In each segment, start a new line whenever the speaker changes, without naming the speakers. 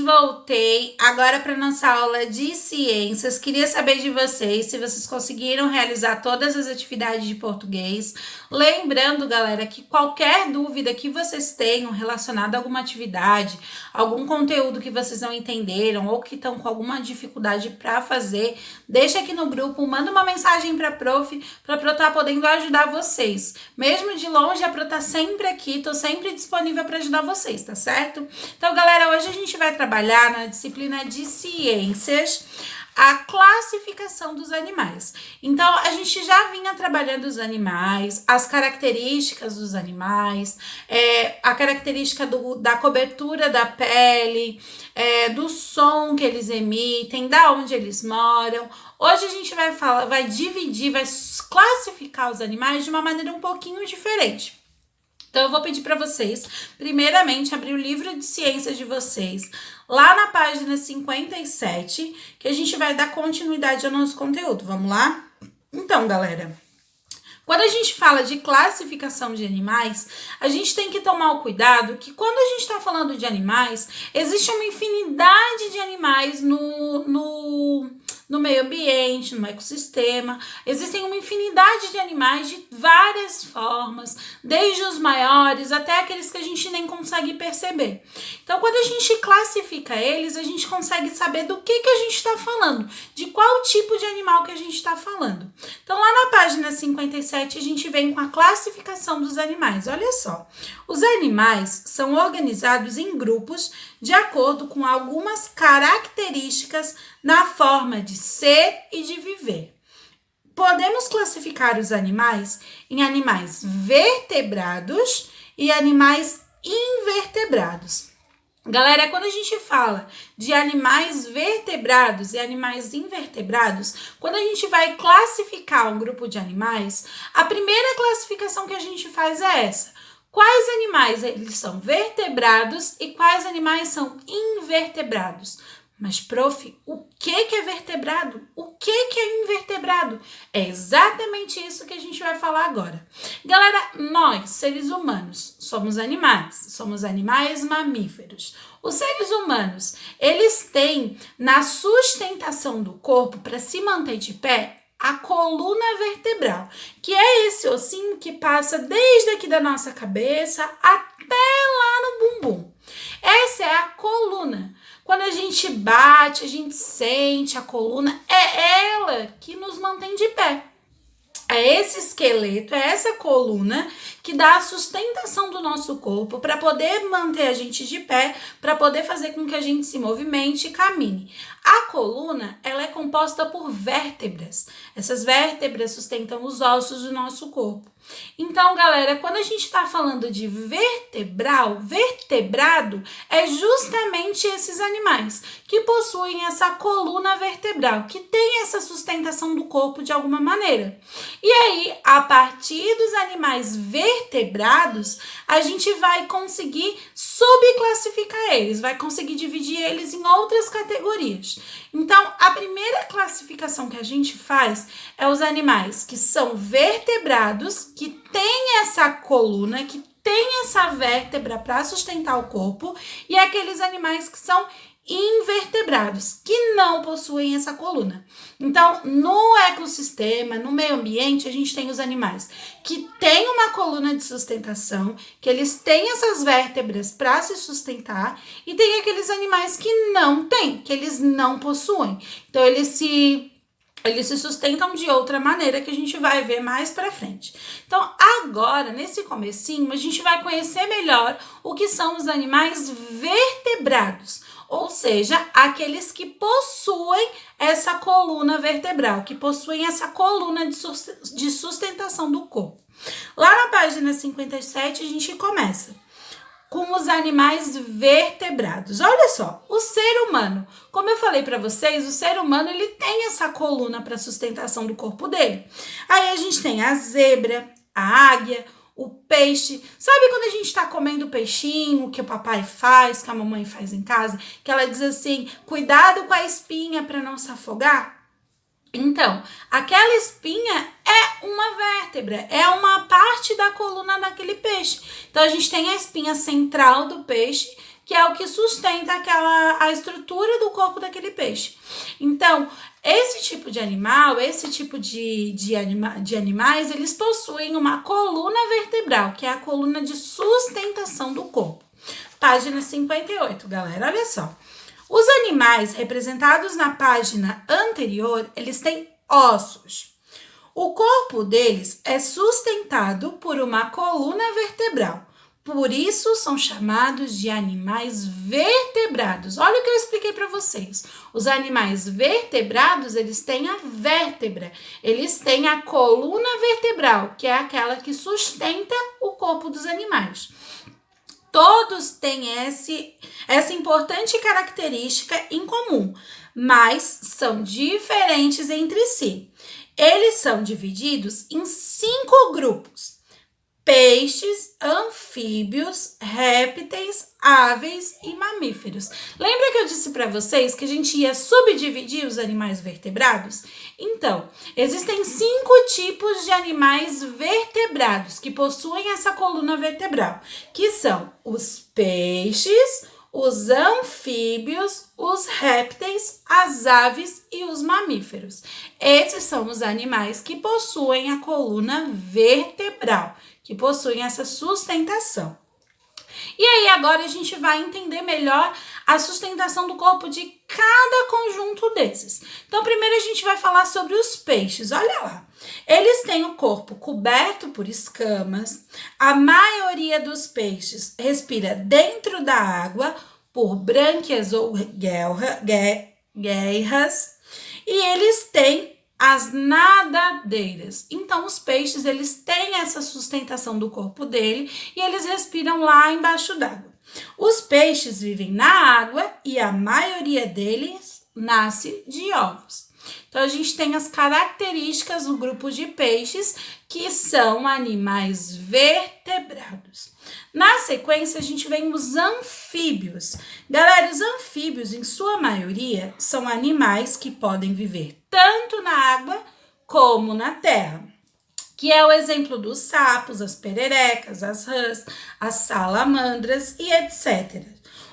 voltei agora para nossa aula de ciências. Queria saber de vocês se vocês conseguiram realizar todas as atividades de português. Lembrando, galera, que qualquer dúvida que vocês tenham relacionada a alguma atividade, algum conteúdo que vocês não entenderam ou que estão com alguma dificuldade para fazer, deixa aqui no grupo, manda uma mensagem para a prof eu estar podendo ajudar vocês. Mesmo de longe, a Pro tá sempre aqui, tô sempre disponível para ajudar vocês, tá certo? Então, galera, hoje a gente vai trabalhar na disciplina de ciências a classificação dos animais. Então, a gente já vinha trabalhando os animais, as características dos animais, a característica da cobertura da pele, do som que eles emitem, da onde eles moram. Hoje a gente vai dividir, vai classificar os animais de uma maneira um pouquinho diferente. Então, eu vou pedir para vocês, primeiramente, abrir o livro de ciências de vocês, lá na página 57, que a gente vai dar continuidade ao nosso conteúdo. Vamos lá? Então, galera, quando a gente fala de classificação de animais, a gente tem que tomar o cuidado que quando a gente está falando de animais, existe uma infinidade de animais no meio ambiente, no ecossistema. Existem uma infinidade de animais de várias formas, desde os maiores até aqueles que a gente nem consegue perceber. Então, quando a gente classifica eles, a gente consegue saber do que a gente está falando, de qual tipo de animal que a gente está falando. Então, lá na página 57, a gente vem com a classificação dos animais. Olha só, os animais são organizados em grupos de acordo com algumas características na forma de ser e de viver. Podemos classificar os animais em animais vertebrados e animais invertebrados. Galera, quando a gente fala de animais vertebrados e animais invertebrados, quando a gente vai classificar um grupo de animais, a primeira classificação que a gente faz é essa. Quais animais eles são vertebrados e quais animais são invertebrados? Mas, prof, o que é vertebrado? O que é invertebrado? É exatamente isso que a gente vai falar agora. Galera, nós, seres humanos, somos animais mamíferos. Os seres humanos, eles têm na sustentação do corpo, para se manter de pé, a coluna vertebral, que é esse ossinho que passa desde aqui da nossa cabeça até lá no bumbum. Essa é a coluna. Quando a gente bate, a gente sente a coluna, é ela que nos mantém de pé. É esse esqueleto, é essa coluna que dá a sustentação do nosso corpo para poder manter a gente de pé, para poder fazer com que a gente se movimente e caminhe. A coluna, ela é composta por vértebras. Essas vértebras sustentam os ossos do nosso corpo. Então, galera, quando a gente está falando de vertebrado, é justamente esses animais que possuem essa coluna vertebral, que tem essa sustentação do corpo de alguma maneira. E aí, a partir dos animais vertebrados, a gente vai conseguir subclassificar eles, vai conseguir dividir eles em outras categorias. Então, a primeira classificação que a gente faz é os animais que são vertebrados, que têm essa coluna, que tem essa vértebra para sustentar o corpo, e aqueles animais que são invertebrados, que não possuem essa coluna. Então, no ecossistema, no meio ambiente, a gente tem os animais que têm uma coluna de sustentação, que eles têm essas vértebras para se sustentar, e tem aqueles animais que não têm, que eles não possuem. Então, eles se sustentam de outra maneira que a gente vai ver mais para frente. Então, agora, nesse comecinho, a gente vai conhecer melhor o que são os animais vertebrados, ou seja, aqueles que possuem essa coluna vertebral, que possuem essa coluna de sustentação do corpo. Lá na página 57, a gente começa com os animais vertebrados. Olha só, o ser humano, como eu falei para vocês, o ser humano ele tem essa coluna para sustentação do corpo dele. Aí a gente tem a zebra, a águia, o peixe. Sabe quando a gente está comendo peixinho, que o papai faz, que a mamãe faz em casa, que ela diz assim, cuidado com a espinha para não se afogar? Então, aquela espinha é uma vértebra, é uma parte da coluna daquele peixe. Então, a gente tem a espinha central do peixe, que é o que sustenta a estrutura do corpo daquele peixe. Então, esse tipo de animal, esse tipo de animais, eles possuem uma coluna vertebral, que é a coluna de sustentação do corpo. Página 58, galera, olha só. Os animais representados na página anterior, eles têm ossos. O corpo deles é sustentado por uma coluna vertebral. Por isso são chamados de animais vertebrados. Olha o que eu expliquei para vocês. Os animais vertebrados, eles têm a vértebra. Eles têm a coluna vertebral, que é aquela que sustenta o corpo dos animais. Todos têm essa importante característica em comum, mas são diferentes entre si. Eles são divididos em 5 grupos: peixes, anfíbios, répteis, aves e mamíferos. Lembra que eu disse para vocês que a gente ia subdividir os animais vertebrados? Então, existem 5 tipos de animais vertebrados que possuem essa coluna vertebral, que são os peixes, os anfíbios, os répteis, as aves e os mamíferos. Esses são os animais que possuem a coluna vertebral, que possuem essa sustentação. E aí agora a gente vai entender melhor a sustentação do corpo de cada conjunto desses. Então primeiro a gente vai falar sobre os peixes, olha lá. Eles têm o corpo coberto por escamas, a maioria dos peixes respira dentro da água por brânquias ou guerras, e eles têm as nadadeiras. Então, os peixes, eles têm essa sustentação do corpo dele e eles respiram lá embaixo d'água. Os peixes vivem na água e a maioria deles nasce de ovos. Então, a gente tem as características do grupo de peixes, que são animais vertebrados. Na sequência, a gente vem os anfíbios. Galera, os anfíbios, em sua maioria, são animais que podem viver tanto na água como na terra, que é o exemplo dos sapos, as pererecas, as rãs, as salamandras e etc.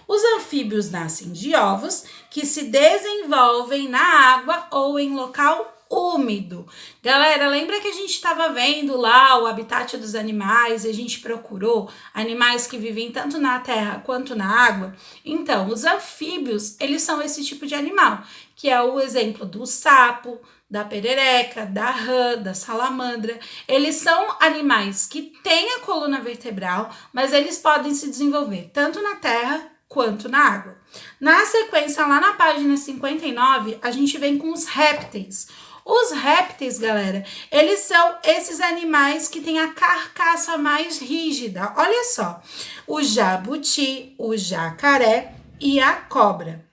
Os anfíbios nascem de ovos que se desenvolvem na água ou em local úmido. Galera, lembra que a gente estava vendo lá o habitat dos animais e a gente procurou animais que vivem tanto na terra quanto na água? Então, os anfíbios, eles são esse tipo de animal, que é o exemplo do sapo, da perereca, da rã, da salamandra. Eles são animais que têm a coluna vertebral, mas eles podem se desenvolver tanto na terra quanto na água. Na sequência, lá na página 59, a gente vem com os répteis. Os répteis, galera, eles são esses animais que têm a carcaça mais rígida. Olha só, o jabuti, o jacaré e a cobra.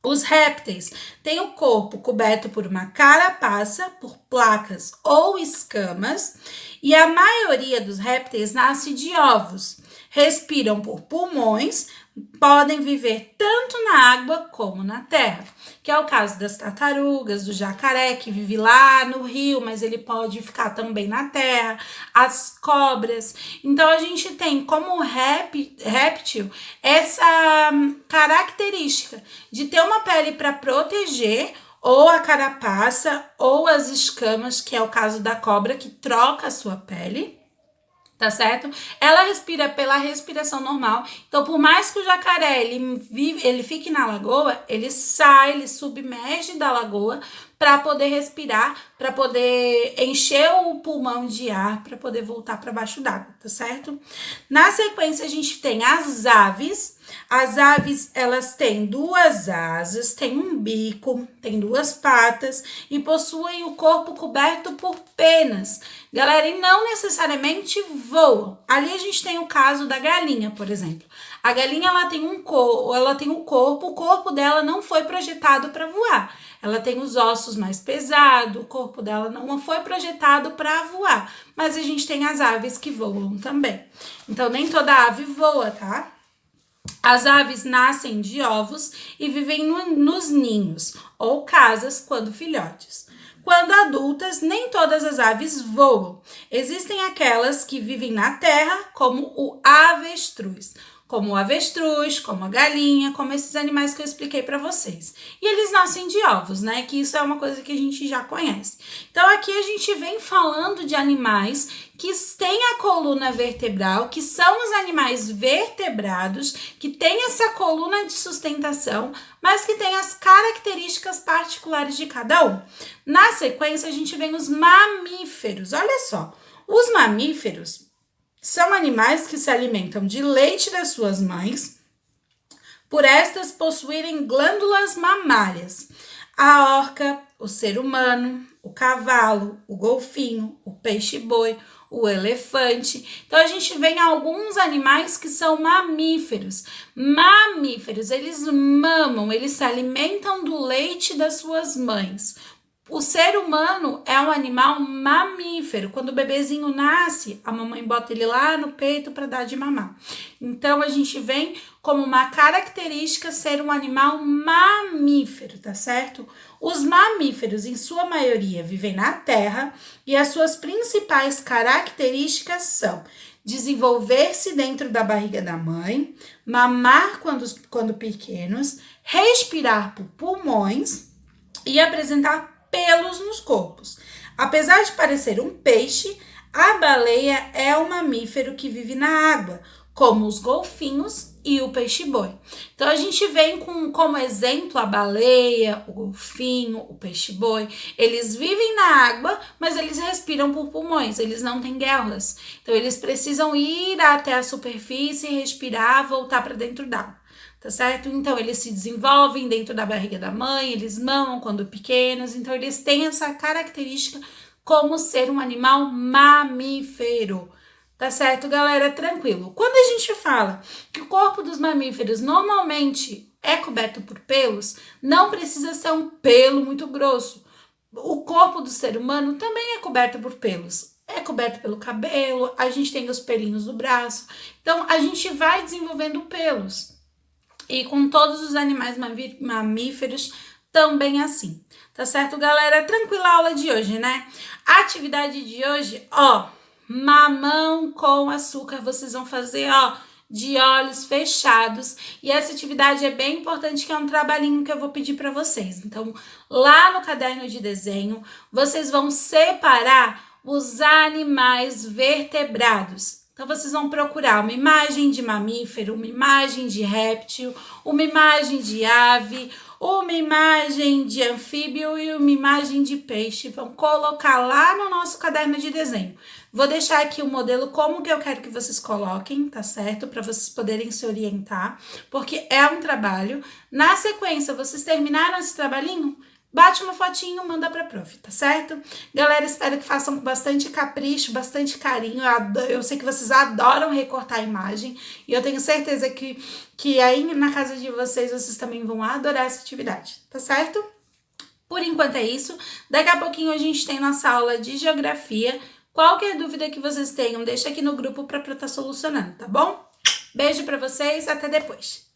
Os répteis têm o corpo coberto por uma carapaça, por placas ou escamas, e a maioria dos répteis nasce de ovos. Respiram por pulmões, podem viver tanto na água como na terra, que é o caso das tartarugas, do jacaré, que vive lá no rio, mas ele pode ficar também na terra, as cobras. Então, a gente tem como réptil essa característica de ter uma pele para proteger, ou a carapaça, ou as escamas, que é o caso da cobra, que troca a sua pele. Tá certo? Ela respira pela respiração normal. Então, por mais que o jacaré ele fique na lagoa, ele sai, ele submerge da lagoa para poder respirar, para poder encher o pulmão de ar, para poder voltar para baixo d'água, tá certo? Na sequência, a gente tem as aves. As aves, elas têm 2 asas, têm um bico, têm 2 patas e possuem o corpo coberto por penas. Galera, e não necessariamente voam. Ali a gente tem o caso da galinha, por exemplo. A galinha, ela tem um corpo, o corpo dela não foi projetado para voar. Ela tem os ossos mais pesados, o corpo dela não foi projetado para voar. Mas a gente tem as aves que voam também. Então, nem toda ave voa, tá? As aves nascem de ovos e vivem nos ninhos ou casas quando filhotes. Quando adultas, nem todas as aves voam. Existem aquelas que vivem na terra, como o avestruz. como o avestruz, como a galinha, como esses animais que eu expliquei para vocês. E eles nascem de ovos, né? Que isso é uma coisa que a gente já conhece. Então aqui a gente vem falando de animais que têm a coluna vertebral, que são os animais vertebrados, que têm essa coluna de sustentação, mas que têm as características particulares de cada um. Na sequência, a gente vem os mamíferos. Olha só, os mamíferos são animais que se alimentam de leite das suas mães, por estas possuírem glândulas mamárias. A orca, o ser humano, o cavalo, o golfinho, o peixe-boi, o elefante. Então, a gente vê alguns animais que são mamíferos. Mamíferos, eles mamam, eles se alimentam do leite das suas mães. O ser humano é um animal mamífero. Quando o bebezinho nasce, a mamãe bota ele lá no peito para dar de mamar. Então, a gente vem como uma característica ser um animal mamífero, tá certo? Os mamíferos, em sua maioria, vivem na terra e as suas principais características são desenvolver-se dentro da barriga da mãe, mamar quando pequenos, respirar por pulmões e apresentar pelos nos corpos. Apesar de parecer um peixe, a baleia é um mamífero que vive na água, como os golfinhos e o peixe-boi. Então, a gente vem como exemplo a baleia, o golfinho, o peixe-boi. Eles vivem na água, mas eles respiram por pulmões, eles não têm guelras. Então, eles precisam ir até a superfície, respirar, voltar para dentro d'água. Tá certo? Então, eles se desenvolvem dentro da barriga da mãe, eles mamam quando pequenos, então eles têm essa característica como ser um animal mamífero. Tá certo, galera? Tranquilo. Quando a gente fala que o corpo dos mamíferos normalmente é coberto por pelos, não precisa ser um pelo muito grosso. O corpo do ser humano também é coberto por pelos. É coberto pelo cabelo, a gente tem os pelinhos do braço. Então, a gente vai desenvolvendo pelos. E com todos os animais mamíferos também assim. Tá certo, galera? Tranquila a aula de hoje, né? A atividade de hoje, mamão com açúcar. Vocês vão fazer, de olhos fechados. E essa atividade é bem importante, que é um trabalhinho que eu vou pedir para vocês. Então, lá no caderno de desenho, vocês vão separar os animais vertebrados. Então, vocês vão procurar uma imagem de mamífero, uma imagem de réptil, uma imagem de ave, uma imagem de anfíbio e uma imagem de peixe. Vão colocar lá no nosso caderno de desenho. Vou deixar aqui o modelo como que eu quero que vocês coloquem, tá certo? Para vocês poderem se orientar, porque é um trabalho. Na sequência, vocês terminaram esse trabalhinho? Bate uma fotinho, manda pra prof, tá certo? Galera, espero que façam com bastante capricho, bastante carinho. Eu sei que vocês adoram recortar a imagem e eu tenho certeza que aí na casa de vocês também vão adorar essa atividade, tá certo? Por enquanto é isso. Daqui a pouquinho a gente tem nossa aula de geografia. Qualquer dúvida que vocês tenham, deixa aqui no grupo pra eu estar solucionando, tá bom? Beijo pra vocês, até depois.